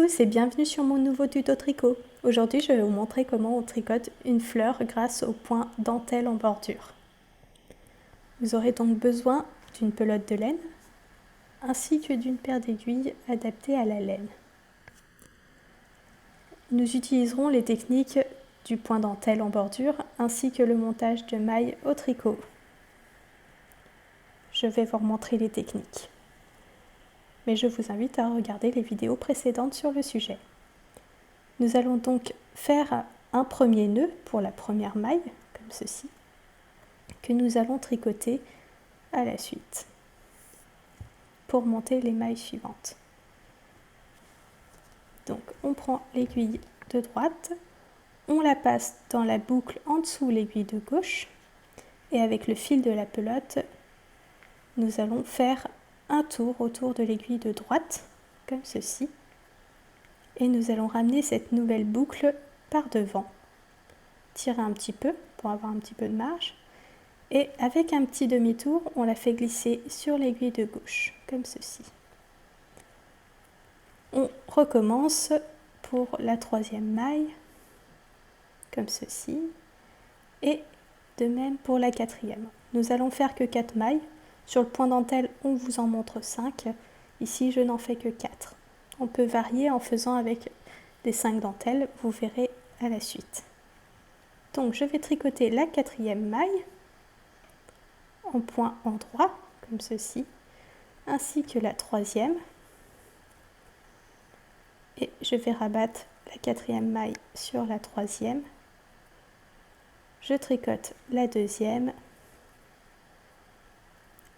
tous et bienvenue sur mon nouveau tuto tricot. Aujourd'hui, je vais vous montrer comment on tricote une fleur grâce au point dentelle en bordure. Vous aurez donc besoin d'une pelote de laine ainsi que d'une paire d'aiguilles adaptées à la laine. Nous utiliserons les techniques du point dentelle en bordure ainsi que le montage de mailles au tricot. Je vais vous montrer les techniques. Mais je vous invite à regarder les vidéos précédentes sur le sujet. Nous allons donc faire un premier nœud pour la première maille, comme ceci, que nous allons tricoter à la suite pour monter les mailles suivantes. Donc on prend l'aiguille de droite, on la passe dans la boucle en dessous l'aiguille de gauche et avec le fil de la pelote, nous allons faire un tour autour de l'aiguille de droite, comme ceci. Et nous allons ramener cette nouvelle boucle par devant. Tirer un petit peu pour avoir un petit peu de marge. Et avec un petit demi-tour, on la fait glisser sur l'aiguille de gauche, comme ceci. On recommence pour la troisième maille, comme ceci. Et de même pour la quatrième. Nous allons faire que 4 mailles. Sur le point dentelle, on vous en montre 5. Ici, je n'en fais que 4. On peut varier en faisant avec des 5 dentelles, vous verrez à la suite. Donc je vais tricoter la quatrième maille en point endroit, comme ceci, ainsi que la troisième. Et je vais rabattre la quatrième maille sur la troisième. Je tricote la deuxième.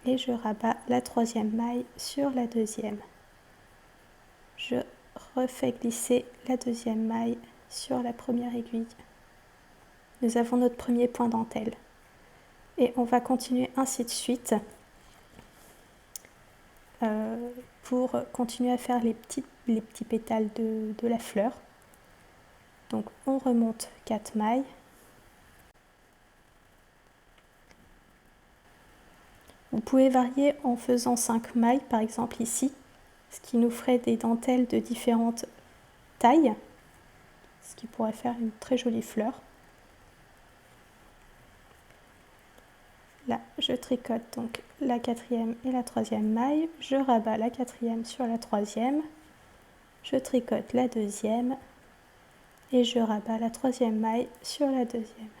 Et je rabats la troisième maille sur la deuxième. Je refais glisser la deuxième maille sur la première aiguille. Nous avons notre premier point dentelle. Et on va continuer ainsi de suite pour continuer à faire les petits pétales de la fleur. Donc on remonte 4 mailles. Vous pouvez varier en faisant 5 mailles, par exemple ici, ce qui nous ferait des dentelles de différentes tailles, ce qui pourrait faire une très jolie fleur. Là, je tricote donc la quatrième et la troisième maille, je rabats la quatrième sur la troisième, je tricote la deuxième et je rabats la troisième maille sur la deuxième.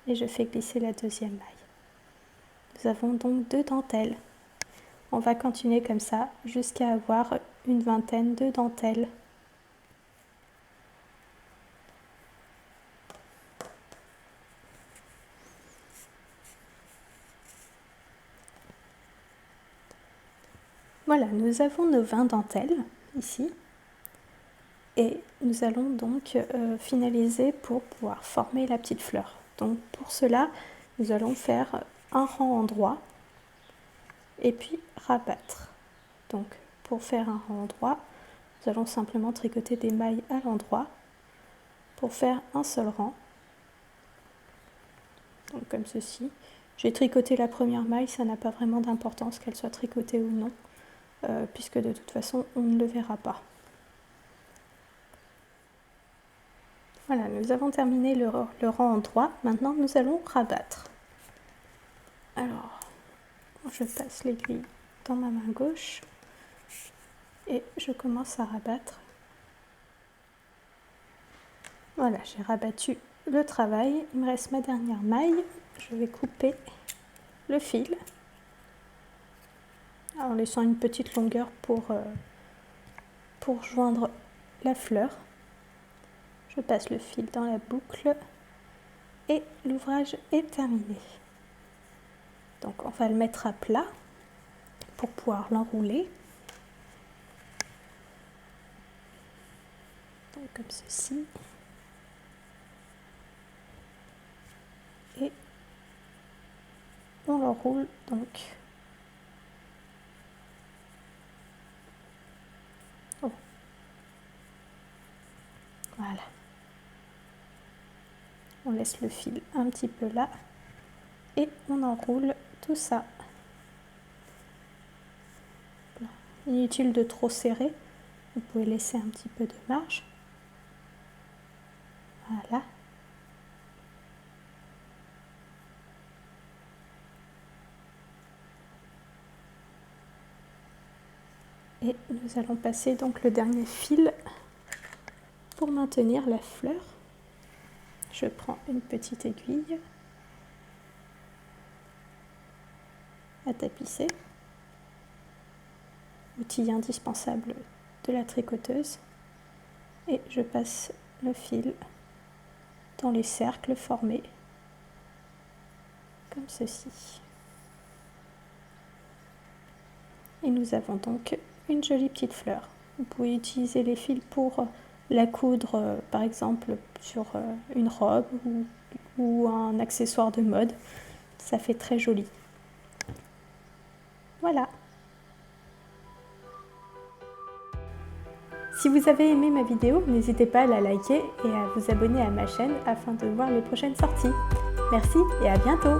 Et je fais glisser la deuxième maille. Nous avons donc 2 dentelles. On va continuer comme ça jusqu'à avoir une vingtaine de dentelles. Voilà, nous avons nos 20 dentelles ici. Et nous allons donc finaliser pour pouvoir former la petite fleur. Donc pour cela, nous allons faire un rang en droit et puis rabattre. Donc pour faire un rang en droit, nous allons simplement tricoter des mailles à l'endroit pour faire un seul rang. Donc comme ceci. J'ai tricoté la première maille, ça n'a pas vraiment d'importance qu'elle soit tricotée ou non, puisque de toute façon on ne le verra pas. Voilà, nous avons terminé le rang en droit. Maintenant, nous allons rabattre. Alors, je passe l'aiguille dans ma main gauche et je commence à rabattre. Voilà, j'ai rabattu le travail. Il me reste ma dernière maille. Je vais couper le fil en laissant une petite longueur pour joindre la fleur. Je passe le fil dans la boucle et l'ouvrage est terminé. Donc on va le mettre à plat pour pouvoir l'enrouler. Donc comme ceci. Et on l'enroule donc. Oh. Voilà. On laisse le fil un petit peu là et on enroule tout ça. Inutile de trop serrer, Vous pouvez laisser un petit peu de marge. Voilà. Et nous allons passer donc le dernier fil pour maintenir la fleur. Je prends une petite aiguille à tapisser, outil indispensable de la tricoteuse, et je passe le fil dans les cercles formés comme ceci. Et nous avons donc une jolie petite fleur. Vous pouvez utiliser les fils pour la coudre par exemple sur une robe ou un accessoire de mode. Ça fait très joli. Voilà. Si vous avez aimé ma vidéo, n'hésitez pas à la liker et à vous abonner à ma chaîne afin de voir les prochaines sorties. Merci et à bientôt!